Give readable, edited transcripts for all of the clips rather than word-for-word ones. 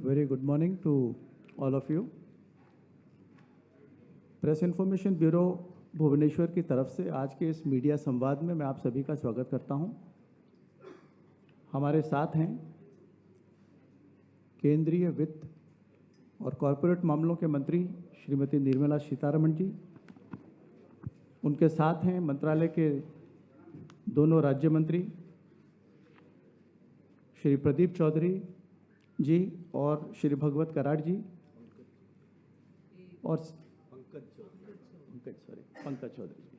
Very good morning to all of you. Press information bureau Bhubaneswar की तरफ से आज के इस मीडिया संवाद में मैं आप सभी का स्वागत करता हूं। हमारे साथ हैं केंद्रीय वित्त और कॉरपोरेट मामलों के मंत्री श्रीमती निर्मला सीतारमण जी। उनके साथ हैं मंत्रालय के दोनों राज्य मंत्री श्री प्रदीप चौधरी जी और श्री भगवत कराड़ जी और पंकज चौधरी जी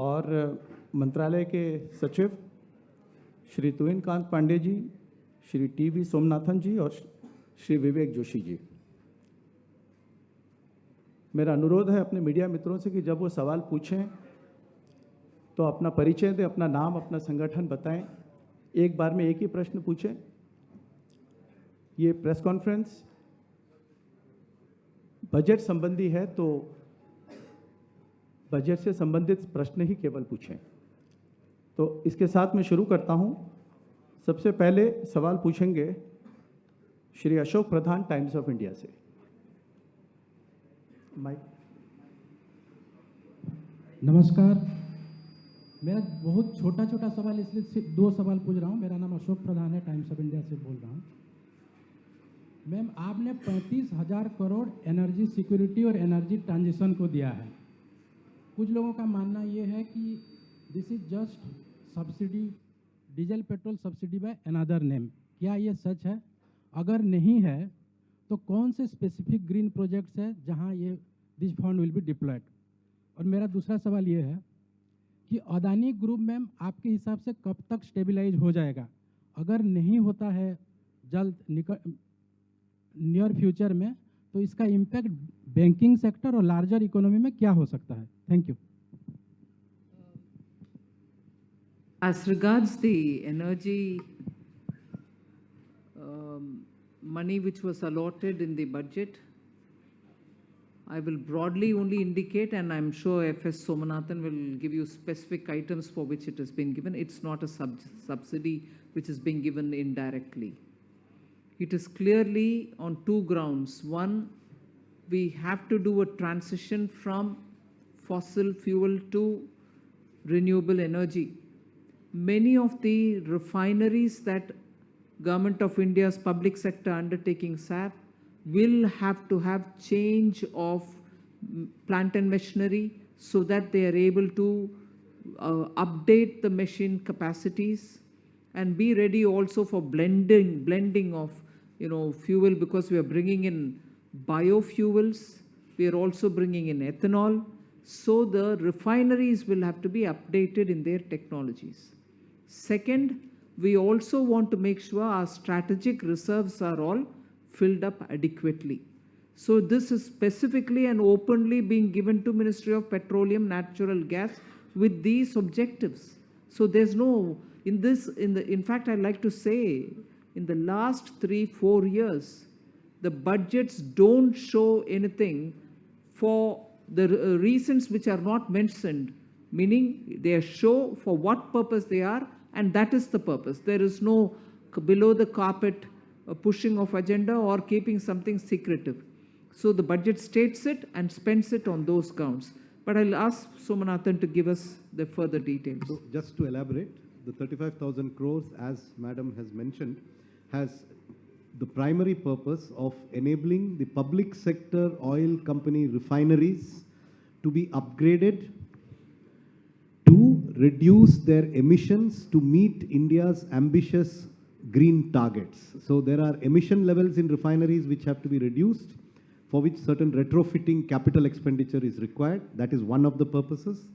और मंत्रालय के सचिव श्री तुहिन कांत पांडे जी, श्री टी.वी. सोमनाथन जी और श्री विवेक जोशी जी। मेरा अनुरोध है अपने मीडिया मित्रों से कि जब वो सवाल पूछें तो अपना परिचय दें, अपना नाम, अपना संगठन बताएं। एक बार में एक ही प्रश्न पूछें। ये प्रेस कॉन्फ्रेंस बजट संबंधी है तो बजट से संबंधित प्रश्न ही केवल पूछें। तो इसके साथ मैं शुरू करता हूं। सबसे पहले सवाल पूछेंगे श्री अशोक प्रधान, टाइम्स ऑफ इंडिया से। माइक। नमस्कार। मेरा बहुत छोटा सवाल, इसलिए सिर्फ 2 सवाल पूछ रहा हूँ। मेरा नाम अशोक प्रधान है, टाइम्स ऑफ इंडिया से बोल रहा हूँ। मैम, आपने 35,000 करोड़ एनर्जी सिक्योरिटी और एनर्जी ट्रांजिशन को दिया है। कुछ लोगों का मानना ये है कि this is just subsidy, diesel petrol subsidy by another name. क्या ये सच है? अगर नहीं है तो कौन से स्पेसिफिक ग्रीन प्रोजेक्ट्स है जहाँ ये this fund will be diploid? और मेरा दूसरा सवाल ये है कि अदानी ग्रुप मैम आपके हिसाब से कब तक स्टेबलाइज हो जाएगा? अगर नहीं होता है जल्द नियर फ्यूचर में, तो इसका इम्पैक्ट बैंकिंग सेक्टर और लार्जर इकोनॉमी में क्या हो सकता है? Thank you. As regards the energy money which was allotted in the budget, I will broadly only indicate, and I'm sure FS Somanathan will give you specific items for which it has been given. It's not a subsidy which is being given indirectly. It is clearly on 2 grounds. One, we have to do a transition from fossil fuel to renewable energy. Many of the refineries that Government of India's public sector undertakings have will have to have change of plant and machinery so that they are able to update the machine capacities and be ready also for blending of fuel, because we are bringing in biofuels, we are also bringing in ethanol. So the refineries will have to be updated in their technologies. Second, we also want to make sure our strategic reserves are all filled up adequately. So this is specifically and openly being given to Ministry of Petroleum, Natural Gas with these objectives. So there's no, in fact, I'd like to say, in the last 3-4 years, the budgets don't show anything for the reasons which are not mentioned, meaning they show for what purpose they are, and that is the purpose. There is no below the carpet pushing of agenda or keeping something secretive. So the budget states it and spends it on those counts. But I'll ask Somanathan to give us the further details. So just to elaborate, the 35,000 crores, as Madam has mentioned, has the primary purpose of enabling the public sector oil company refineries to be upgraded to reduce their emissions to meet India's ambitious green targets. So there are emission levels in refineries which have to be reduced, for which certain retrofitting capital expenditure is required. That is one of the purposes.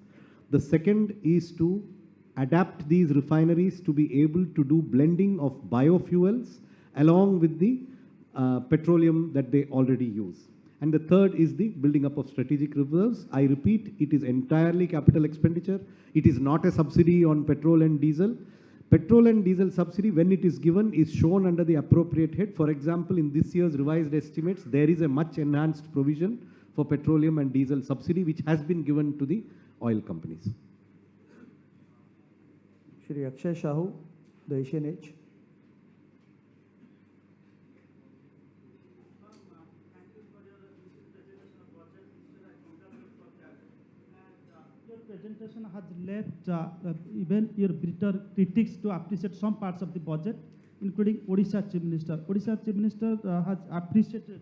The second is to adapt these refineries to be able to do blending of biofuels along with the petroleum that they already use. And the third is the building up of strategic reserves. I repeat, it is entirely capital expenditure. It is not a subsidy on petrol and diesel. Petrol and diesel subsidy, when it is given, is shown under the appropriate head. For example, in this year's revised estimates, there is a much enhanced provision for petroleum and diesel subsidy, which has been given to the oil companies. Shri Akshay Shahu, the Asian Age. administration has left even your bitter critics to appreciate some parts of the budget, including Odisha Chief Minister. Odisha Chief Minister has appreciated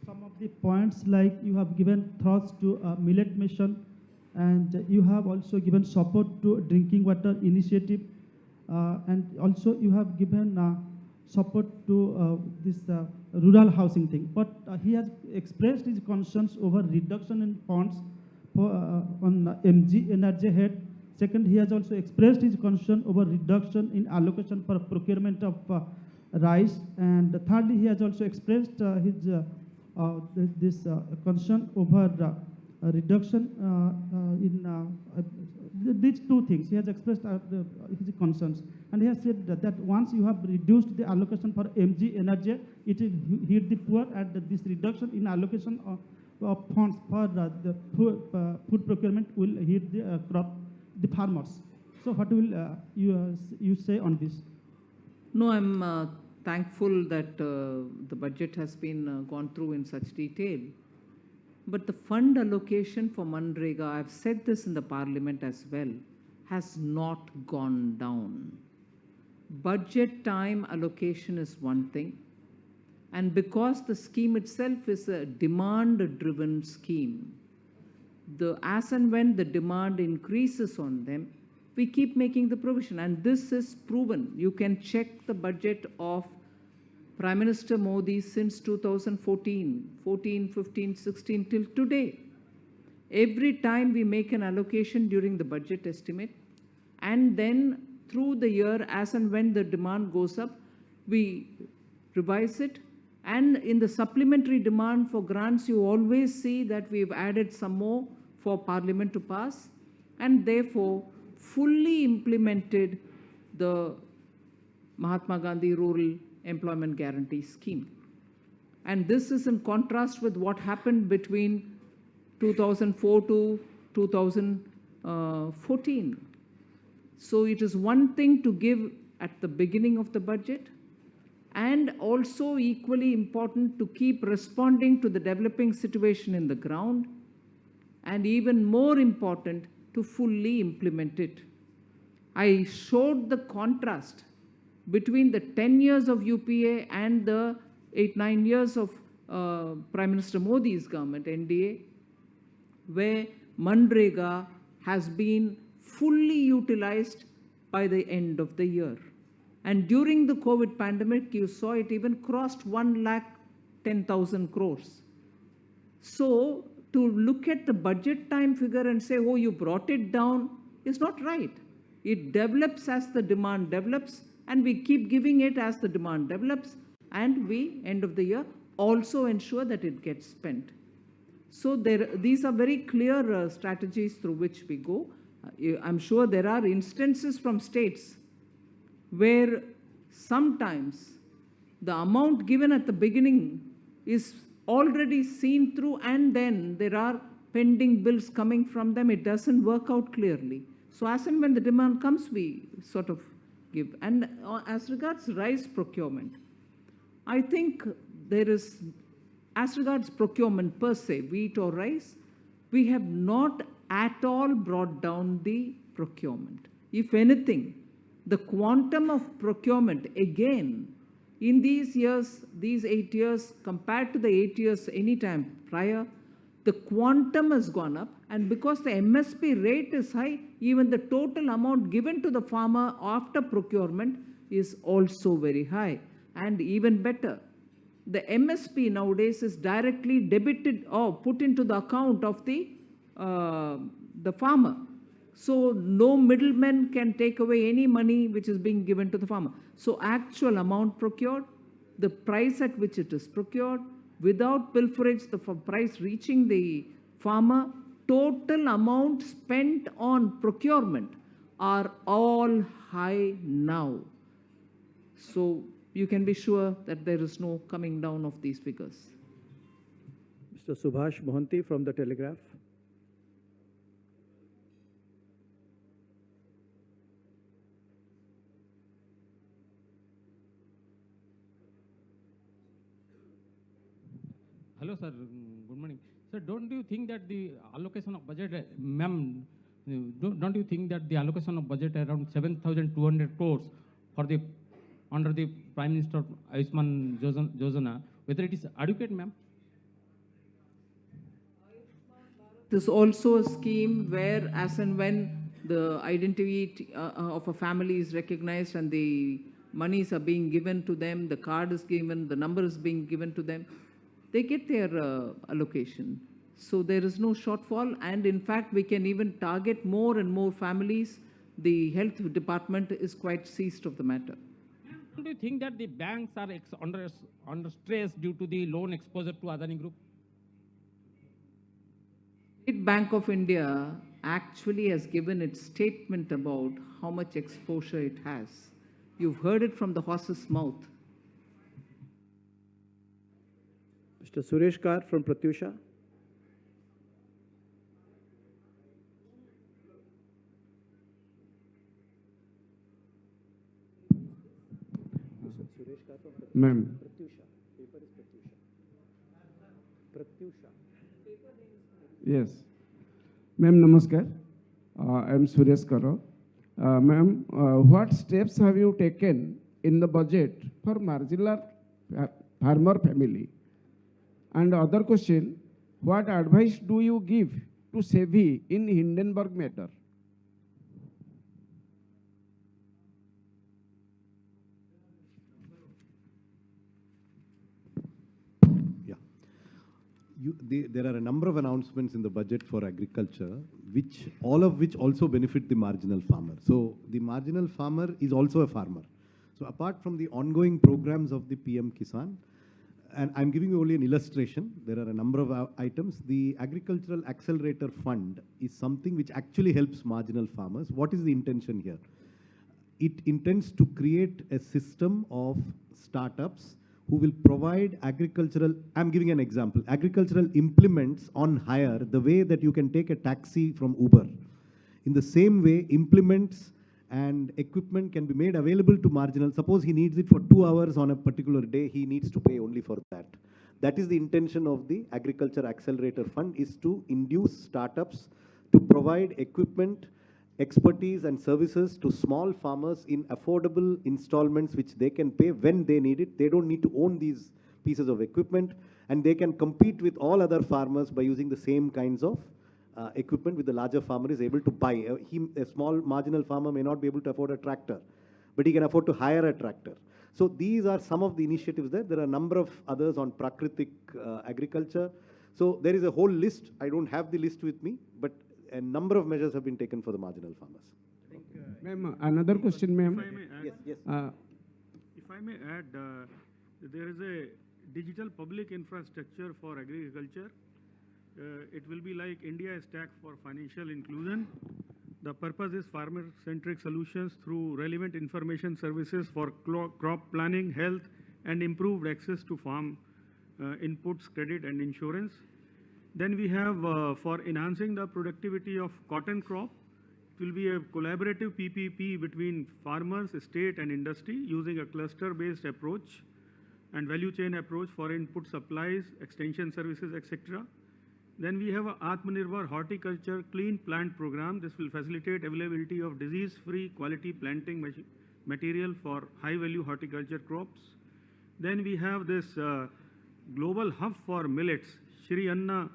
some of the points, like you have given thrust to millet mission, and you have also given support to drinking water initiative, and also you have given support to this rural housing thing. But he has expressed his concerns over reduction in funds for, on MG energy head. Second, he has also expressed his concern over reduction in allocation for procurement of rice. And thirdly, he has also expressed this concern over reduction in these two things. He has expressed his concerns. And he has said that once you have reduced the allocation for MG energy, it will hit the poor, and this reduction in allocation of funds for the food procurement will hit the farmers. So what will you say on this? No, I'm thankful that the budget has been gone through in such detail. But the fund allocation for Manrega, I've said this in the parliament as well, has not gone down. Budget time allocation is one thing. And because the scheme itself is a demand-driven scheme, as and when the demand increases on them, we keep making the provision. And this is proven. You can check the budget of Prime Minister Modi since 2014, 14, 15, 16 till today. Every time we make an allocation during the budget estimate, and then through the year, as and when the demand goes up, we revise it. And in the supplementary demand for grants, you always see that we've added some more for Parliament to pass, and therefore fully implemented the Mahatma Gandhi Rural Employment Guarantee Scheme. And this is in contrast with what happened between 2004 to 2014. So it is one thing to give at the beginning of the budget, and also equally important to keep responding to the developing situation in the ground, and even more important, to fully implement it. I showed the contrast between the 10 years of UPA and the 8-9 years of Prime Minister Modi's government, NDA, where Manrega has been fully utilized by the end of the year. And during the COVID pandemic, you saw it even crossed 1,10,000 crores. So to look at the budget time figure and say, oh, you brought it down, is not right. It develops as the demand develops, and we keep giving it as the demand develops, and we, end of the year, also ensure that it gets spent. So these are very clear strategies through which we go. I'm sure there are instances from states where sometimes the amount given at the beginning is already seen through, and then there are pending bills coming from them. It doesn't work out clearly. So as and when the demand comes, we sort of give. And as regards rice procurement, I think there is, as regards procurement per se, wheat or rice, we have not at all brought down the procurement. If anything, the quantum of procurement, again, in these years, these 8 years, compared to the 8 years any time prior, the quantum has gone up. And because the MSP rate is high, even the total amount given to the farmer after procurement is also very high. And even better, the MSP nowadays is directly debited or put into the account of the farmer. So no middleman can take away any money which is being given to the farmer. So actual amount procured, the price at which it is procured, without pilferage, the price reaching the farmer, total amount spent on procurement are all high now. So you can be sure that there is no coming down of these figures. Mr. Subhash Mohanty from the Telegraph. Hello, sir. Good morning. Sir, don't you think that the allocation of budget, ma'am don't you think that the allocation of budget around 7,200 crores for the under the Prime Minister Ayushman Yojana, whether it is adequate, ma'am? There's also a scheme where, as and when the identity of a family is recognized and the monies are being given to them, the card is given, the number is being given to them, they get their allocation. So there is no shortfall, and in fact, we can even target more and more families. The health department is quite seized of the matter. Do you think that the banks are under stress due to the loan exposure to Adani Group? State Bank of India actually has given its statement about how much exposure it has. You've heard it from the horse's mouth. Mr. Suresh Kar from Pratyusha. Ma'am. Yes. Ma'am, namaskar. I am Suresh Karo. Ma'am, what steps have you taken in the budget for marginal farmer family? And other question, what advice do you give to SEBI in Hindenburg matter? Yeah. There are a number of announcements in the budget for agriculture, all of which also benefit the marginal farmer. So the marginal farmer is also a farmer. So apart from the ongoing programs of the PM Kisan, and I'm giving you only an illustration, there are a number of items. The Agricultural Accelerator Fund is something which actually helps marginal farmers. What is the intention here? It intends to create a system of startups who will provide agricultural, I'm giving an example, agricultural implements on hire, the way that you can take a taxi from Uber. In the same way, implements and equipment can be made available to marginal. Suppose he needs it for 2 hours on a particular day, he needs to pay only for that. That is the intention of the Agriculture Accelerator Fund, is to induce startups to provide equipment, expertise and services to small farmers in affordable installments which they can pay when they need it. They don't need to own these pieces of equipment, and they can compete with all other farmers by using the same kinds of equipment which the larger farmer is able to buy. A small marginal farmer may not be able to afford a tractor, but he can afford to hire a tractor. So these are some of the initiatives there. There are a number of others on Prakritik agriculture. So there is a whole list. I don't have the list with me, but a number of measures have been taken for the marginal farmers. Ma'am, another question, ma'am. If I may add, Yes. if I may add, there is a digital public infrastructure for agriculture. It will be like India stack for financial inclusion. The purpose is farmer-centric solutions through relevant information services for crop planning, health, and improved access to farm inputs, credit, and insurance. Then we have for enhancing the productivity of cotton crop, it will be a collaborative PPP between farmers, state, and industry using a cluster-based approach and value chain approach for input supplies, extension services, etc. Then we have a Atmanirbhar Horticulture Clean Plant Program. This will facilitate availability of disease-free quality planting material for high-value horticulture crops. Then we have this Global Hub for Millets. Shri Anna,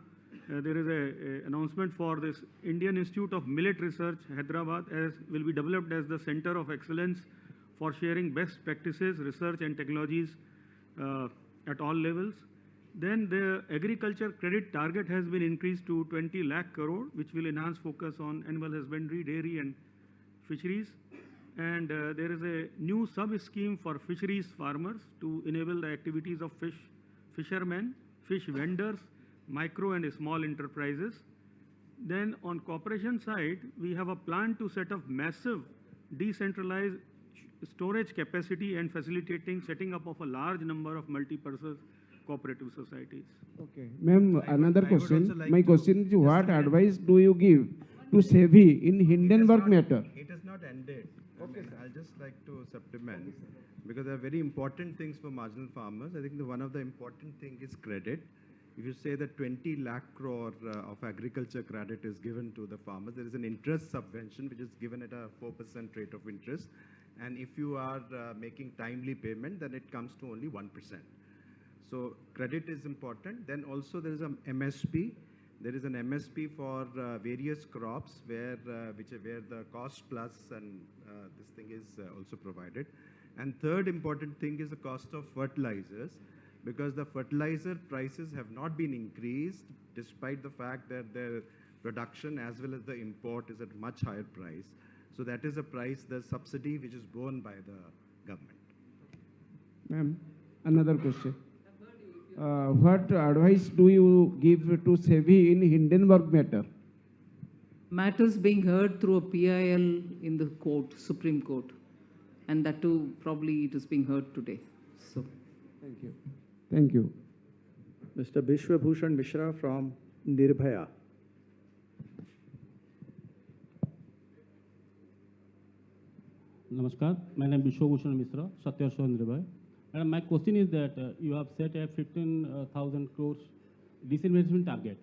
there is an announcement for this Indian Institute of Millet Research, Hyderabad, will be developed as the center of excellence for sharing best practices, research and technologies at all levels. Then the agriculture credit target has been increased to 20 lakh crore, which will enhance focus on animal husbandry, dairy and fisheries. And there is a new sub-scheme for fisheries farmers to enable the activities of fishermen, fish vendors, micro and small enterprises. Then on cooperation side, we have a plan to set up massive decentralized storage capacity and facilitating setting up of a large number of multi-purpose cooperative societies. Okay. Ma'am, another I would question. also like My to question is, what just add- advice do you give to SEBI in Hindenburg matter? It is not ended. Okay, I'll just like to supplement, because there are very important things for marginal farmers. I think one of the important thing is credit. if you say that 20 lakh crore of agriculture credit is given to the farmers, there is an interest subvention which is given at a 4% rate of interest. And if you are making timely payment, then it comes to only 1%. So credit is important. Then also there is an MSP. There is an MSP for various crops where the cost plus and this thing is also provided. And third important thing is the cost of fertilizers, because the fertilizer prices have not been increased despite the fact that their production as well as the import is at much higher price. So that is a price, the subsidy which is borne by the government. Ma'am, another question. What advice do you give to SEBI in Hindenburg matter? Matters being heard through a PIL in the court, Supreme Court. And that too, probably it is being heard today. So, Thank you. Thank you. Mr. Bishwabhushan Mishra from Nirbhaya. Namaskar. My name is Bishwabhushan Mishra, Satya Nirbhaya. And my question is that you have set a 15,000 crores disinvestment target.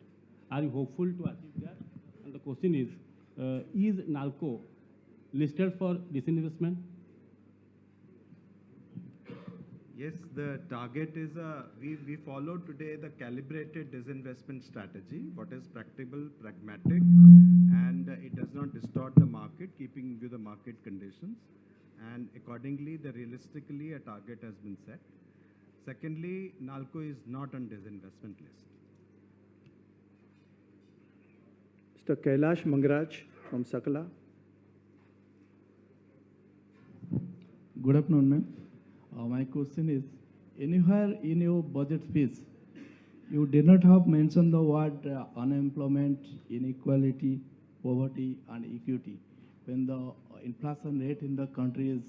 Are you hopeful to achieve that? And the question is NALCO listed for disinvestment? Yes, the target is we follow today the calibrated disinvestment strategy, what is practical, pragmatic, and it does not distort the market, keeping with the market conditions. And accordingly, realistically, a target has been set. Secondly, NALCO is not on disinvestment list. Mr. Kailash Mangraj from Sakala. Good afternoon, ma'am. My question is, anywhere in your budget speech, you did not have mentioned the word unemployment, inequality, poverty, and equity, when the inflation rate in the country is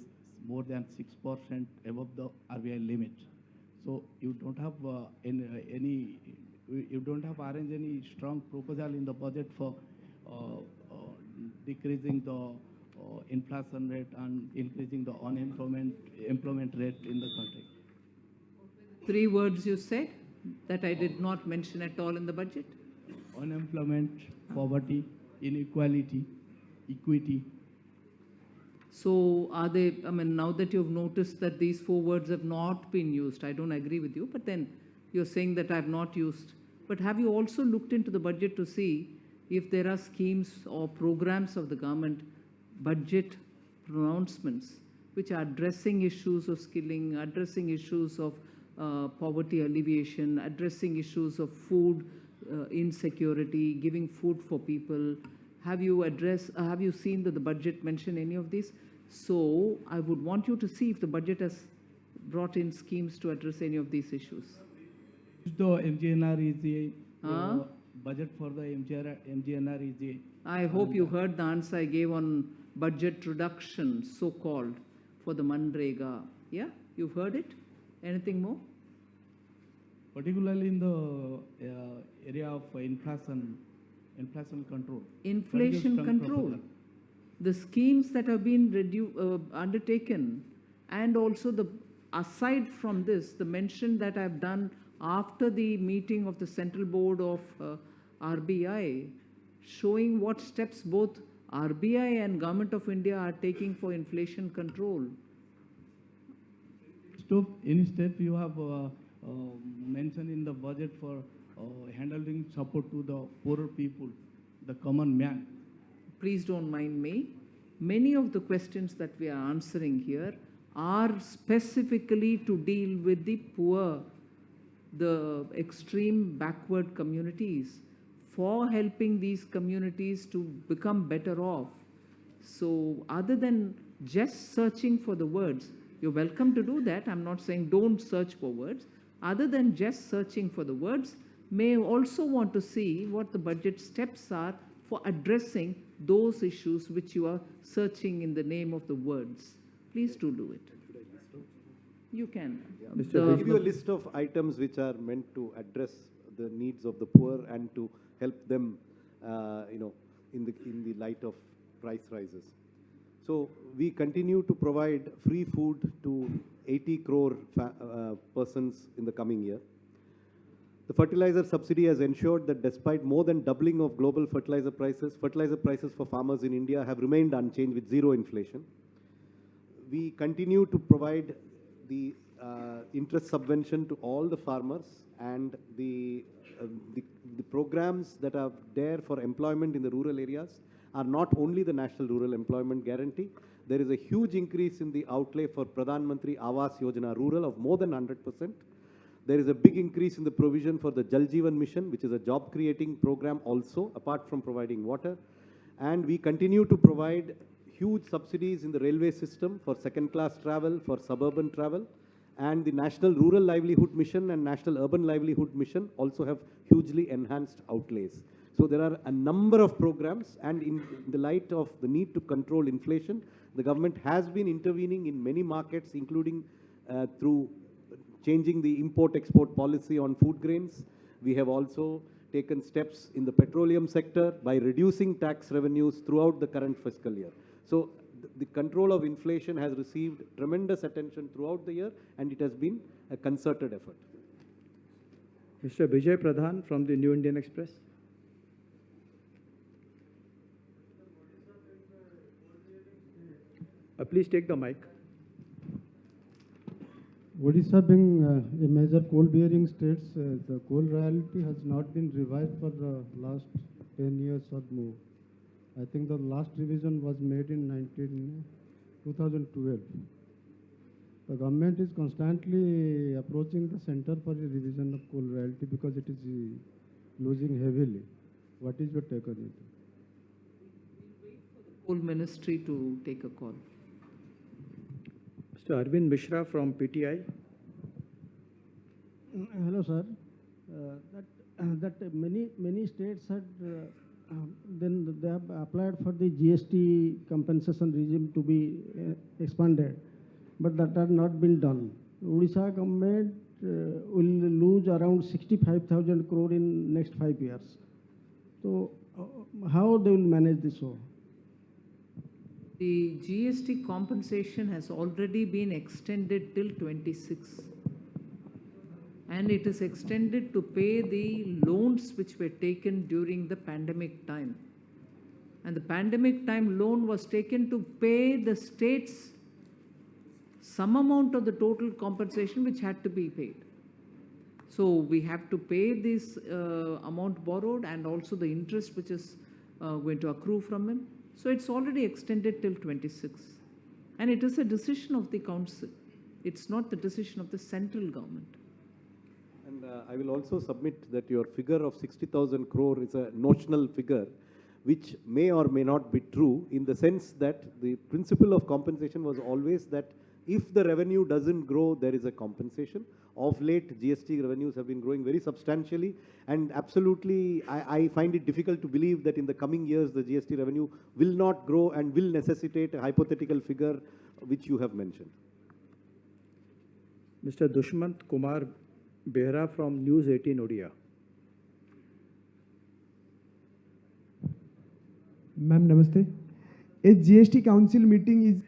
more than 6% above the RBI limit. So you don't have you don't have arranged any strong proposal in the budget for decreasing the inflation rate and increasing the employment rate in the country. 3 words you said that I did not mention at all in the budget? Unemployment, poverty, inequality, equity. So are they, I mean, now that you've noticed that these 4 words have not been used, I don't agree with you, but then you're saying that I've not used. But have you also looked into the budget to see if there are schemes or programs of the government, budget pronouncements, which are addressing issues of skilling, addressing issues of poverty alleviation, addressing issues of food insecurity, giving food for people? Have you seen that the budget mention any of these? So I would want you to see if the budget has brought in schemes to address any of these issues. The MGNREGA budget for the MGNREGA. I hope you heard the answer I gave on budget reduction, so-called, for the Manrega. Yeah, you've heard it? Anything more? Particularly in the area of inflation control. Inflation control. The schemes that have been undertaken, and also aside from this, the mention that I've done after the meeting of the Central Board of RBI, showing what steps both RBI and Government of India are taking for inflation control. Any step you have mentioned in the budget for handling support to the poorer people, the common man? Please don't mind me. Many of the questions that we are answering here are specifically to deal with the poor, the extreme backward communities, for helping these communities to become better off. So other than just searching for the words, you're welcome to do that. I'm not saying don't search for words. Other than just searching for the words, may also want to see what the budget steps are for addressing those issues which you are searching in the name of the words. Please do it. You can. I'll give you a list of items which are meant to address the needs of the poor and to help them, in the light of price rises. So we continue to provide free food to 80 crore persons in the coming year. The fertilizer subsidy has ensured that despite more than doubling of global fertilizer prices for farmers in India have remained unchanged with zero inflation. We continue to provide the interest subvention to all the farmers, and the programs that are there for employment in the rural areas are not only the National Rural Employment Guarantee. There is a huge increase in the outlay for Pradhan Mantri Awas Yojana Rural of more than 100%. There is a big increase in the provision for the Jal Jeevan Mission, which is a job-creating program also, apart from providing water. And we continue to provide huge subsidies in the railway system for second-class travel, for suburban travel. And the National Rural Livelihood Mission and National Urban Livelihood Mission also have hugely enhanced outlays. So there are a number of programs, and in the light of the need to control inflation, the government has been intervening in many markets, including through changing the import-export policy on food grains. We have also taken steps in the petroleum sector by reducing tax revenues throughout the current fiscal year. So the control of inflation has received tremendous attention throughout the year, and it has been a concerted effort. Mr. Vijay Pradhan from the New Indian Express. Please take the mic. Odisha being a major coal-bearing state, the coal royalty has not been revised for the last 10 years or more. I think the last revision was made in 2012. The government is constantly approaching the center for a revision of coal royalty because it is losing heavily. What is your take on it? Wait for the coal ministry to take a call. Mr. Arvind Mishra from PTI. Hello, sir. That many states had then they have applied for the GST compensation regime to be expanded, but that had not been done. Odisha government will lose around 65,000 crore in next 5 years. So how they will manage this? The GST compensation has already been extended till 26. And it is extended to pay the loans which were taken during the pandemic time. And the pandemic time loan was taken to pay the states some amount of the total compensation which had to be paid. So we have to pay this amount borrowed and also the interest which is going to accrue from him. So it's already extended till 26. And it is a decision of the council. It's not the decision of the central government. And I will also submit that your figure of 60,000 crore is a notional figure, which may or may not be true, in the sense that the principle of compensation was always that if the revenue doesn't grow, there is a compensation. Of late, GST revenues have been growing very substantially, and absolutely, I find it difficult to believe that in the coming years, the GST revenue will not grow and will necessitate a hypothetical figure which you have mentioned. Mr. Dushmant Kumar Behra from News 18 Odia. Ma'am, namaste. A GST council meeting is.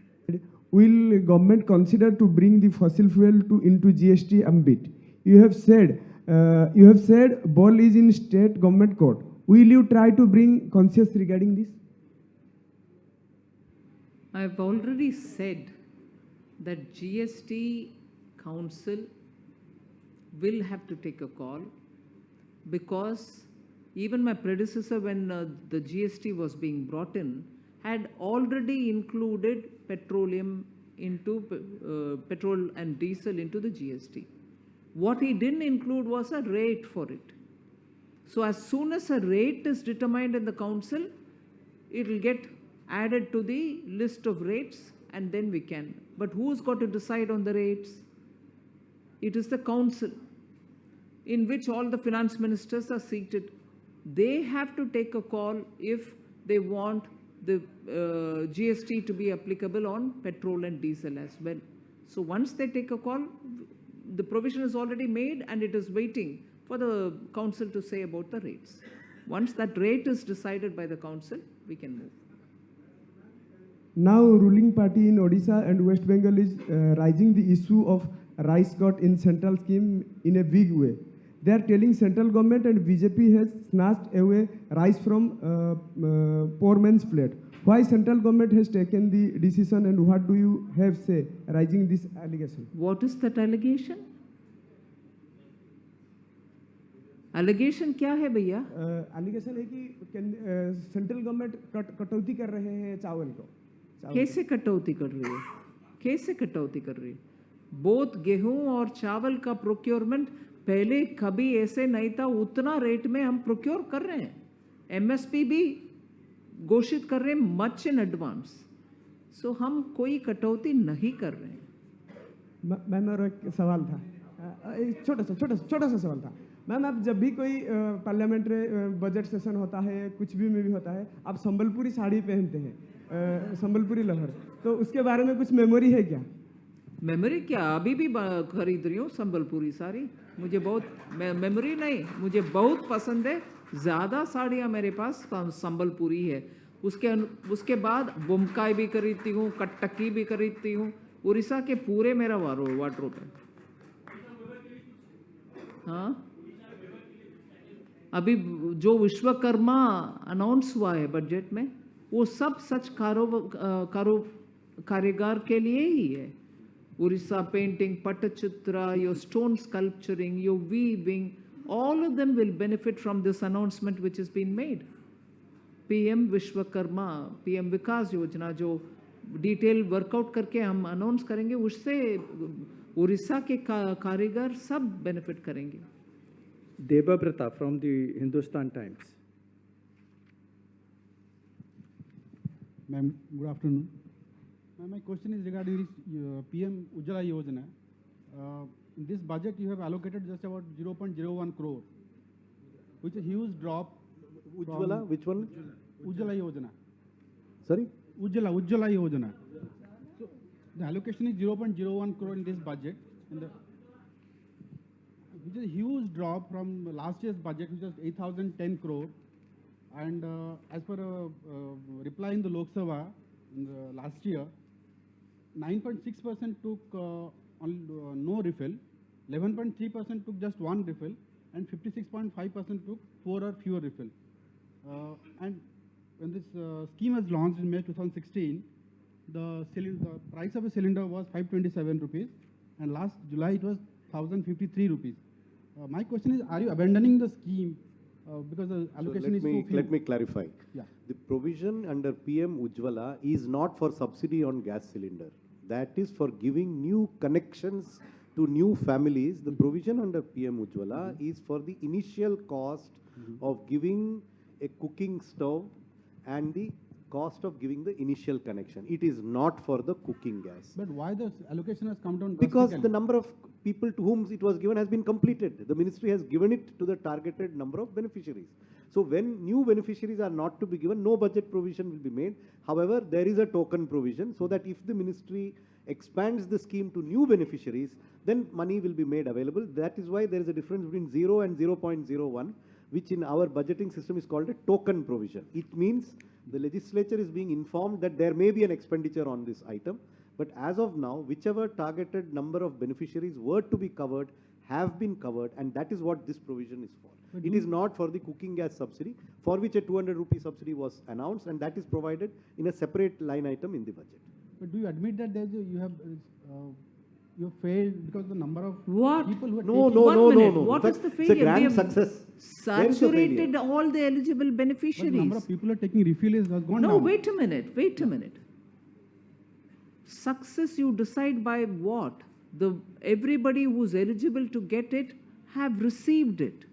Will government consider to bring the fossil fuel into GST ambit? You have said ball is in state government court. Will you try to bring conscience regarding this? I've already said that GST council will have to take a call, because even my predecessor, when the GST was being brought in, had already included petroleum into petrol and diesel into the GST. What he didn't include was a rate for it. So as soon as a rate is determined in the council, it will get added to the list of rates, and then we can. But who's got to decide on the rates? It is the council, in which all the finance ministers are seated. They have to take a call if they want the GST to be applicable on petrol and diesel as well. So once they take a call, the provision is already made and it is waiting for the council to say about the rates. Once that rate is decided by the council, we can move. Now, ruling party in Odisha and West Bengal is raising the issue of rice cut in central scheme in a big way. they are telling central government and BJP has snatched away rice from poor man's plate. Why central government has taken the decision, and what do you have say raising this allegation? What is that allegation? Allegation क्या है भैया? Allegation है कि central government कटौती कर रहे हैं चावल को. कैसे कटौती कर रही है? कैसे कटौती कर रही है? बोथ गेहूं और चावल का प्रोक्योरमेंट पहले कभी ऐसे नहीं था, उतना रेट में हम प्रोक्योर कर रहे हैं. एमएसपी भी घोषित कर रहे हैं मच इन एडवांस. सो हम कोई कटौती नहीं कर रहे हैं. मैम और एक सवाल था, छोटा सा सवाल था. मैम, आप जब भी कोई पार्लियामेंट्री बजट सेशन होता है, कुछ भी में भी होता है, आप संबलपुरी साड़ी पहनते हैं, संबलपुरी लहर, तो उसके बारे में कुछ मेमोरी है क्या? मेमोरी क्या, अभी भी खरीद रही हूँ संबलपुरी साड़ी. मुझे बहुत मेमोरी नहीं, मुझे बहुत पसंद है. ज़्यादा साड़ियाँ मेरे पास संबलपुरी है. उसके बाद बुमकाई भी खरीदती हूँ, कटकी भी खरीदती हूँ. उड़ीसा के पूरे मेरा वार्डरोब है. हाँ, अभी जो विश्वकर्मा अनाउंस हुआ है बजट में, वो सब सच कारीगर के लिए ही है. Orissa painting, Patachitra, your stone sculpturing, your weaving, all of them will benefit from this announcement which has been made. PM Vishwakarma, PM Vikas योजना जो डिटेल वर्कआउट करके हम अनाउंस करेंगे, उससे उड़ीसा के कारीगर सब बेनिफिट करेंगे. Debabrata from the Hindustan Times. Ma'am, good afternoon. My question is regarding this PM Ujjwala Yojana. In this budget, you have allocated just about 0.01 crore, which is a huge drop. Ujjwala, which one? Ujjwala Yojana. Sorry? Ujjwala Yojana. So the allocation is 0.01 crore in this budget, which is a huge drop from last year's budget, which was 8,010 crore. And as per reply in the Lok Sabha in the last year, 9.6% took no refill, 11.3% took just one refill, and 56.5% took 4 or fewer refill. And when this scheme was launched in May 2016, the price of a cylinder was 527 rupees, and last July it was 1,053 rupees. My question is, are you abandoning the scheme because the allocation is so few? Let me clarify. Yeah. The provision under PM Ujjwala is not for subsidy on gas cylinder. That is for giving new connections to new families. The provision under PM Ujjwala is for the initial cost of giving a cooking stove and the cost of giving the initial connection. It is not for the cooking gas. But why the allocation has come down Because drastically? the number of people to whom it was given has been completed. The ministry has given it to the targeted number of beneficiaries. So when new beneficiaries are not to be given, no budget provision will be made. However, there is a token provision so that if the ministry expands the scheme to new beneficiaries, then money will be made available. That is why there is a difference between 0 and 0.01, which in our budgeting system is called a token provision. It means the legislature is being informed that there may be an expenditure on this item, but as of now, whichever targeted number of beneficiaries were to be covered have been covered, and that is what this provision is for. It is not for the cooking gas subsidy, for which a 200 rupee subsidy was announced, and that is provided in a separate line item in the budget. But do you admit that you have failed because the number of people who are No. What is the failure? It's a grand success. Saturated all the eligible But the beneficiaries. number of people who are taking refill has gone No, down. wait a minute. Success you decide by what? Everybody who's eligible to get it have received it.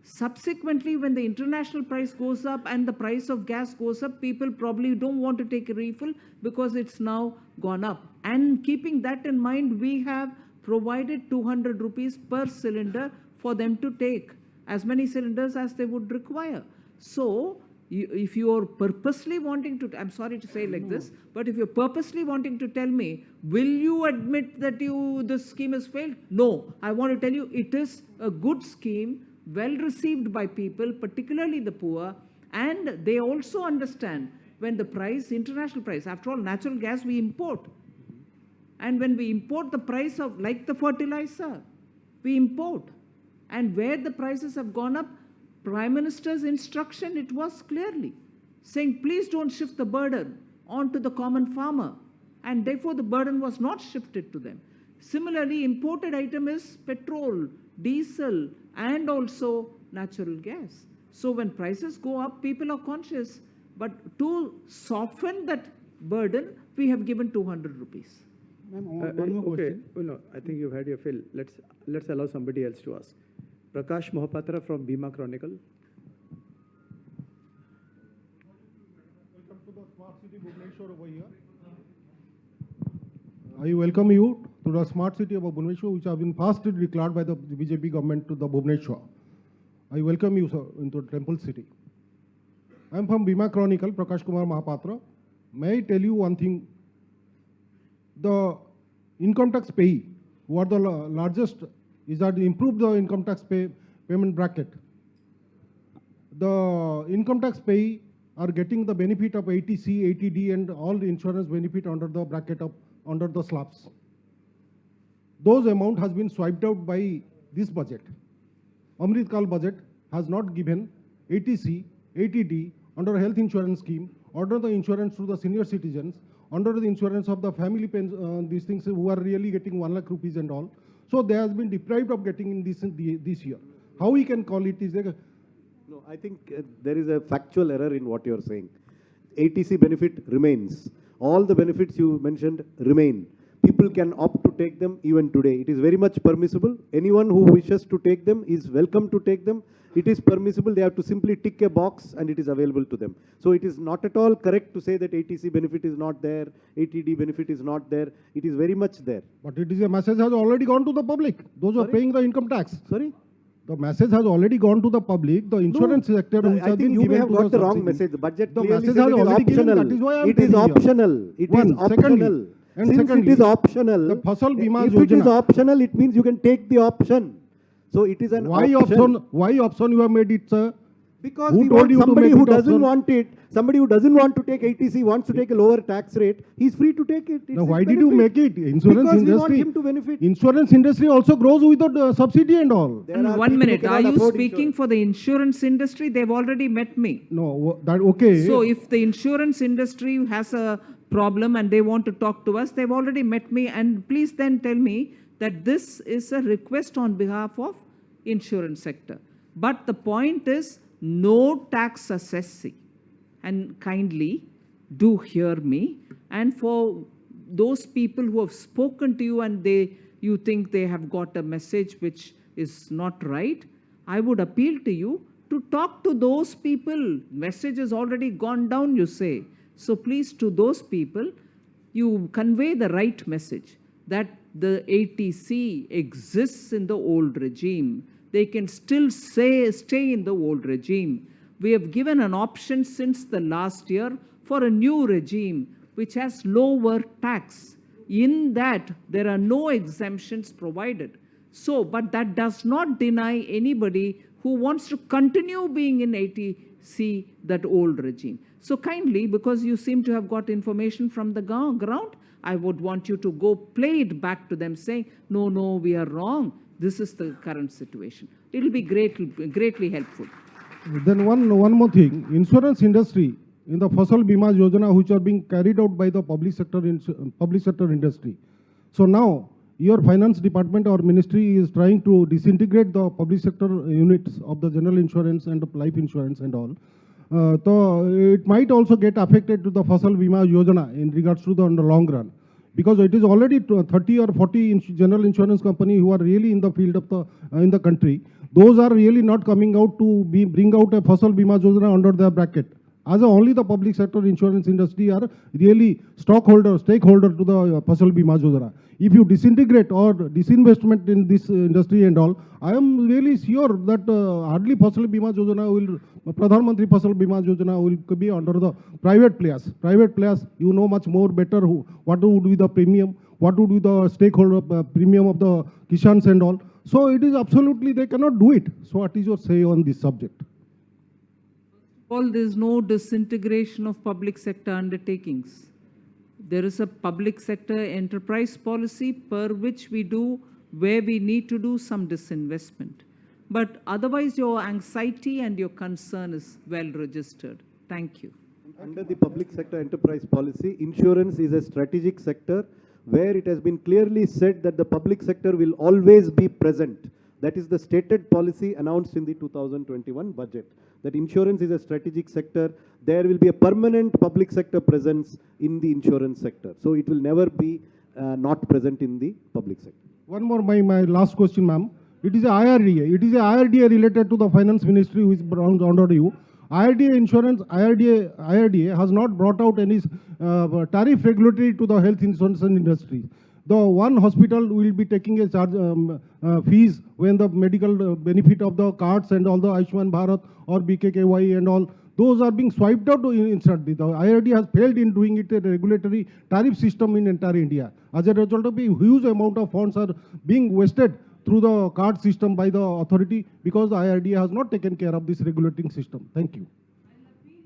Subsequently, when the international price goes up and the price of gas goes up, people probably don't want to take a refill because it's now gone up. And keeping that in mind, we have provided 200 rupees per cylinder for them to take, as many cylinders as they would require. So, if you are purposely wanting to, I'm sorry to say like this, but if you're purposely wanting to tell me, will you admit that this scheme has failed? No, I want to tell you it is a good scheme, well received by people, particularly the poor, and they also understand when the price, international price, after all, natural gas we import. And when we import the price of, like the fertilizer, we import. And where the prices have gone up, Prime Minister's instruction, it was clearly saying, please don't shift the burden onto the common farmer. And therefore, the burden was not shifted to them. Similarly, imported item is petrol, diesel, and also natural gas. So when prices go up, people are conscious. But to soften that burden, we have given 200 rupees. Ma'am, one more question. No, I think you've had your fill. Let's allow somebody else to ask. Prakash Mohapatra from Bhima Chronicle. Welcome to the Smart City Bhubaneswar over here. I welcome you to the Smart City of Bhubaneswar, which have been first declared by the BJP government to the Bhubaneswar. I welcome you, sir, into Temple City. I am from Bhima Chronicle, Prakash Kumar Mahapatra. May I tell you one thing? The income tax payee, who are the largest, is that improve the income tax payment bracket. The income tax payee are getting the benefit of 80C, 80D and all the insurance benefit under the bracket of under the slabs. Those amount has been swiped out by this budget. Amrit Kal budget has not given 80C, 80D under health insurance scheme, under the insurance to the senior citizens, under the insurance of the family these things who are really getting 1 lakh rupees and all. So they has been deprived of getting in this year. How we can call it is a... No, I think there is a factual error in what you are saying. 80C benefit remains. All the benefits you mentioned remain. People can opt to take them even today. It is very much permissible. Anyone who wishes to take them is welcome to take them. It is permissible. They have to simply tick a box and it is available to them. So it is not at all correct to say that 80C benefit is not there, 80D benefit is not there. It is very much there. But it is a message has already gone to the public. Those who are paying the income tax. Sorry? The message has already gone to the public. The insurance sector, which I has think been you may given have to got the wrong subsidy. message. The budget The clearly message says has it is already given. optional. That is why I am It is telling you. optional. It is optional. And Since secondly, it is optional, the Fasal Bima if it is Yojana. optional, it means you can take the option. So it is an Why option? Why option you have made it, sir? Because Who we told want you to somebody make who it doesn't option? want it, somebody who doesn't want to take 80C, wants to take a lower tax rate, he's free to take it. It's Now, his why did you make benefit. it? Insurance Because industry. we want him to benefit. Insurance industry also grows without subsidy and all. There are 1 people who minute, are cannot you afford speaking insurance. for the insurance industry? They've already met me. No, that okay. So if the insurance industry has a problem and they want to talk to us, they've already met me. And please then tell me that this is a request on behalf of insurance sector. But the point is no tax assessee. And kindly do hear me. And for those people who have spoken to you and you think they have got a message which is not right, I would appeal to you to talk to those people. Message has already gone down, you say. So please, to those people, you convey the right message that the 80C exists in the old regime. They can still stay in the old regime. We have given an option since the last year for a new regime which has lower tax. In that, there are no exemptions provided. So, but that does not deny anybody who wants to continue being in 80C, that old regime. So kindly, because you seem to have got information from the ground, I would want you to go play it back to them saying, no, no, we are wrong. This is the current situation. It will be greatly helpful. Then one more thing. Insurance industry in the Fasal Bima Yojana, which are being carried out by the public sector industry. So now your finance department or ministry is trying to disintegrate the public sector units of the general insurance and the life insurance and all. So it might also get affected to the Fasal Bima Yojana in regards to the long run, because it is already 30 or 40 general insurance company who are really in the field of the in the country. Those are really not coming out to bring out a Fasal Bima Yojana under their bracket. As only the public sector insurance industry are really stakeholder to the Fasal Bima Yojana. If you disintegrate or disinvestment in this industry and all, I am really sure that hardly Fasal Bima Yojana will, Pradhan Mantri Fasal Bima Yojana will be under the private players. Private players, you know much more better what would be the premium, what would be the stakeholder premium of the Kishans and all. So it is absolutely, they cannot do it. So what is your say on this subject? Well, there is no disintegration of public sector undertakings. There is a public sector enterprise policy per which we do where we need to do some disinvestment. But otherwise, your anxiety and your concern is well registered. Thank you. Under the public sector enterprise policy, insurance is a strategic sector where it has been clearly said that the public sector will always be present. That is the stated policy announced in the 2021 budget, that insurance is a strategic sector. There will be a permanent public sector presence in the insurance sector. So it will never be not present in the public sector. One more, my last question, ma'am. It is a IRDA. It is a IRDA related to the finance ministry who is under you. IRDA insurance, IRDA has not brought out any tariff regulatory to the health insurance industry. The one hospital will be taking a charge fees when the medical benefit of the cards and all the Ayushman Bharat or BKKY and all, those are being swiped out instantly. The IRDA has failed in doing it a regulatory tariff system in entire India. As a result of a huge amount of funds are being wasted through the card system by the authority because the IRDA has not taken care of this regulating system. Thank you.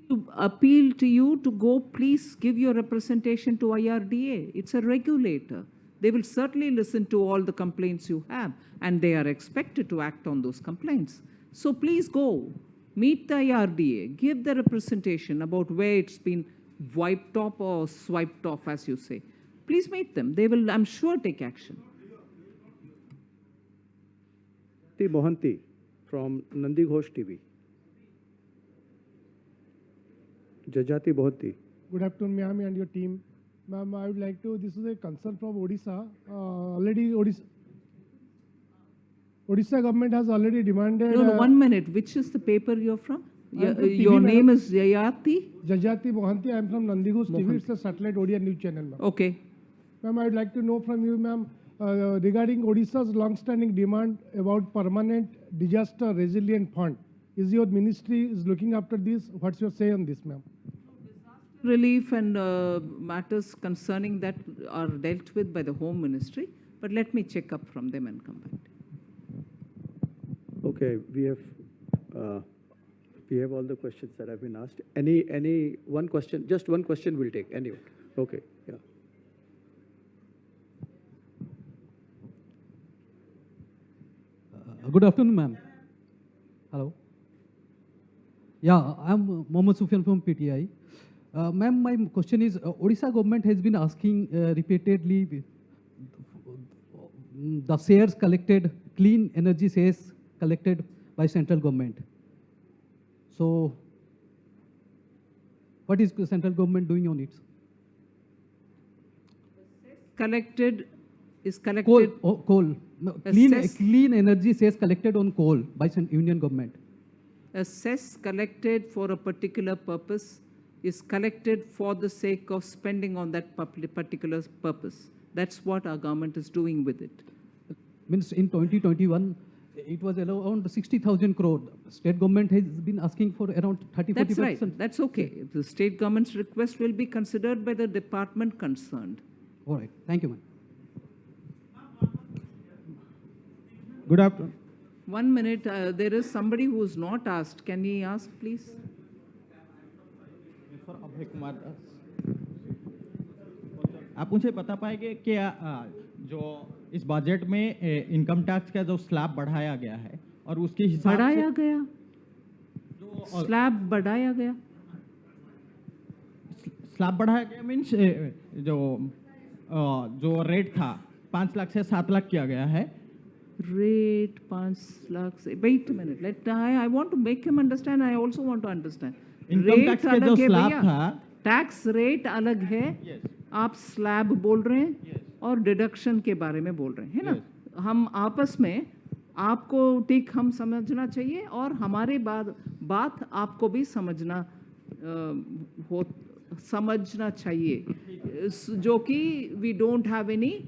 To appeal to you to go, please give your representation to IRDA. It's a regulator. They will certainly listen to all the complaints you have, and they are expected to act on those complaints. So please go, meet the IRDA, give the representation about where it's been wiped off or swiped off, as you say. Please meet them. They will, I'm sure, take action. Mohanty from Nandi Ghosh TV. Jajati Mohanty. Good afternoon, ma'am, and your team. Ma'am, I would like to, this is a concern from Odisha. Already Odisha government has already demanded... No, 1 minute. Which is the paper you're from? Your name is Jayati? Jajati Mohanty. I am from Nandi Ghosh TV. It's a satellite Odia news channel, ma'am. Okay. Ma'am, I would like to know from you, ma'am, regarding Odisha's long-standing demand about permanent disaster resilient fund. Is your ministry is looking after this? What's your say on this, ma'am? Relief and matters concerning that are dealt with by the Home Ministry, but let me check up from them and come back. Okay, we have all the questions that have been asked. Any one question? Just one question we'll take. Anyway, okay, yeah. Good afternoon, ma'am. Hello. Yeah, I'm Mohammad Sufyan from PTI. Ma'am, my question is, Odisha government has been asking repeatedly the shares collected, clean energy shares collected by central government. So, what is the central government doing on it? Collected is collected. Coal. Clean energy shares collected on coal by union government. A cess collected for a particular purpose is collected for the sake of spending on that particular purpose. That's what our government is doing with it. Means in 2021, it was around 60,000 crore. State government has been asking for around 30-40%. That's right. That's okay. The state government's request will be considered by the department concerned. All right. Thank you, ma'am. Good afternoon. 1 minute. There is somebody who is not asked. Can he ask, please? आप मुझे बता पाएंगे कि जो इस budget में income tax का जो स्लैब बढ़ाया गया है और उसके हिसाब से बढ़ाया गया जो स्लैब बढ़ाया गया स्लैब बढ़ाया गया मीन्स जो रेट था 5 लाख से 7 लाख किया गया है rate 5 lakhs. Wait a minute. I want to make him understand. I also want to understand. Income tax का जो स्लैब था, टैक्स रेट अलग है. आप स्लैब बोल रहे हैं और डिडक्शन के बारे में बोल रहे हैं, है ना? हम आपस में आपको ठीक हम समझना चाहिए और हमारे बात आपको भी समझना चाहिए, जो कि we don't have any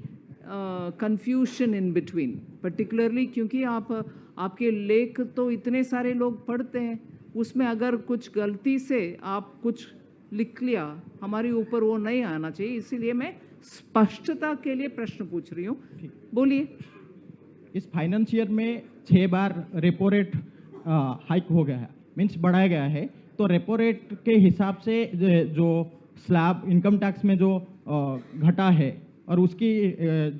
confusion in between, particularly क्योंकि आपके लेख तो इतने सारे लोग पढ़ते हैं, उसमें अगर कुछ गलती से आप कुछ लिख लिया, हमारे ऊपर वो नहीं आना चाहिए, इसीलिए मैं स्पष्टता के लिए प्रश्न पूछ रही हूँ. बोलिए. इस फाइनेंस ईयर में 6 बार रेपो रेट हाइक हो गया है, मीन्स बढ़ाया गया है, तो रेपो रेट के हिसाब से जो स्लैब इनकम टैक्स में जो घटा है और उसकी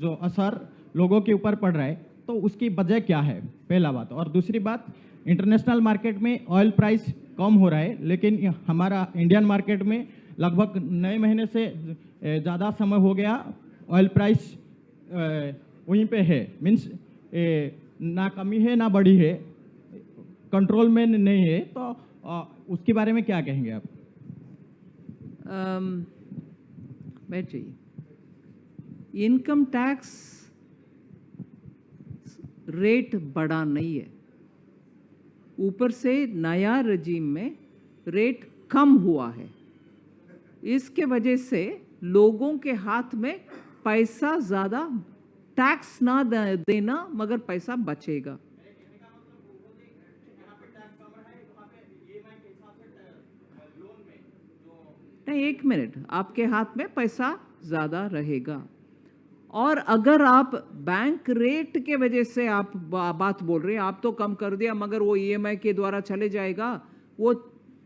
जो असर लोगों के ऊपर पड़ रहा है, तो उसकी वजह क्या है, पहला बात। और दूसरी बात, इंटरनेशनल मार्केट में ऑयल प्राइस कम हो रहा है, लेकिन हमारा इंडियन मार्केट में लगभग नए महीने से ज़्यादा समय हो गया ऑयल प्राइस वहीं पे है, मीन्स ना कमी है ना बढ़ी है, कंट्रोल में नहीं है। तो उसके बारे में क्या कहेंगे आप? बैठिए। इनकम टैक्स रेट बढ़ा नहीं है, ऊपर से नया रजीम में रेट कम हुआ है। इसके वजह से लोगों के हाथ में पैसा ज़्यादा, टैक्स ना देना मगर पैसा बचेगा। नहीं, एक मिनट, आपके हाथ में पैसा ज़्यादा रहेगा। और अगर आप बैंक रेट के वजह से आप बात बोल रहे हैं, आप तो कम कर दिया मगर वो ईएमआई के द्वारा चले जाएगा, वो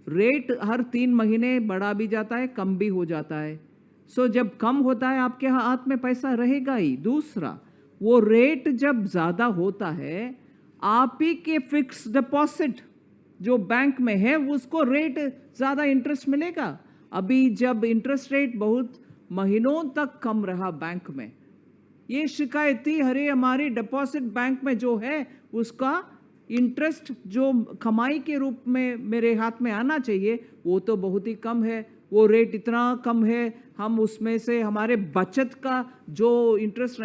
रेट हर 3 महीने बढ़ा भी जाता है, कम भी हो जाता है। सो जब कम होता है आपके हाथ में पैसा रहेगा ही। दूसरा, वो रेट जब ज़्यादा होता है, आप ही के फिक्स डिपॉजिट जो बैंक में है उसको रेट ज़्यादा इंटरेस्ट मिलेगा। अभी जब इंटरेस्ट रेट बहुत महीनों तक कम रहा बैंक में, ये शिकायत थी, अरे हमारी डिपॉजिट बैंक में जो है उसका इंटरेस्ट जो कमाई के रूप में मेरे हाथ में आना चाहिए वो तो बहुत ही कम है, वो रेट इतना कम है, हम उसमें से हमारे बचत का जो इंटरेस्ट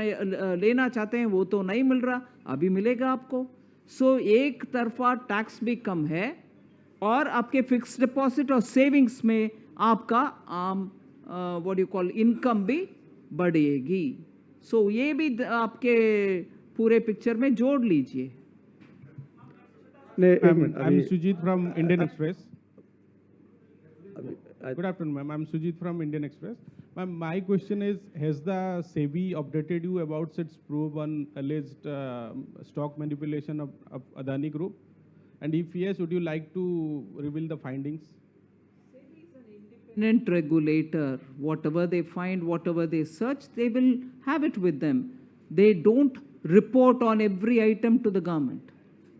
लेना चाहते हैं वो तो नहीं मिल रहा, अभी मिलेगा आपको। सो एक तरफा टैक्स भी कम है और आपके फिक्स डिपॉजिट और सेविंग्स में आपका आम व्हाट यू कॉल इनकम भी बढ़ेगी। सो ये भी आपके पूरे पिक्चर में जोड़ लीजिए। I'm Sujit from Indian Express. Good afternoon, ma'am. I'm Sujit from Indian Express. Ma'am, my question is, has the SEBI updated you about its probe on alleged stock manipulation of Adani Group? And if yes, would you like to reveal the findings? Independent regulator, whatever they find, whatever they search, they will have it with them. They don't report on every item to the government.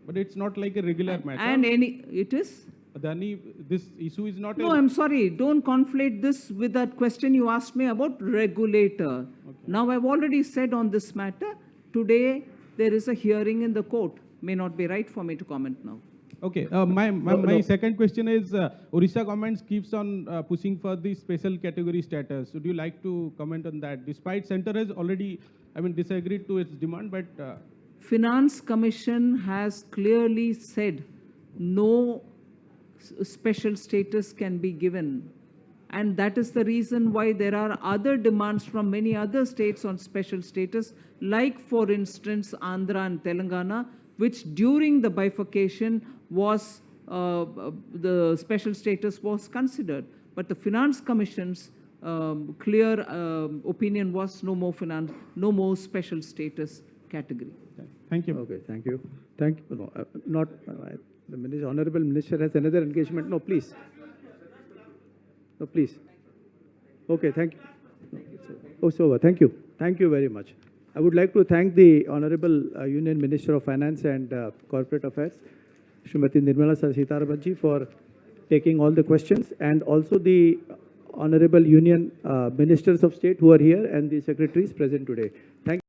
But it's not like a regular matter. And it is? Adani, this issue is not No, I'm sorry. Don't conflate this with that question you asked me about regulator. Okay. Now, I've already said on this matter, today there is a hearing in the court. May not be right for me to comment now. Okay. My second question is, Odisha government keeps on pushing for the special category status. Would you like to comment on that? Despite center has already, disagreed to its demand, but... Finance Commission has clearly said no special status can be given. And that is the reason why there are other demands from many other states on special status, like for instance, Andhra and Telangana, which during the bifurcation was, the special status was considered. But the Finance Commission's clear opinion was no more special status category. Thank you. Okay, thank you. Thank you. No, the Honorable Minister has another engagement. No, please. No, please. Okay, thank you. No, it's over. Thank you. Thank you very much. I would like to thank the Honorable Union Minister of Finance and Corporate Affairs, Srimati Nirmala Sitharaman, for taking all the questions, and also the Honorable Union Ministers of State who are here and the secretaries present today. Thank you.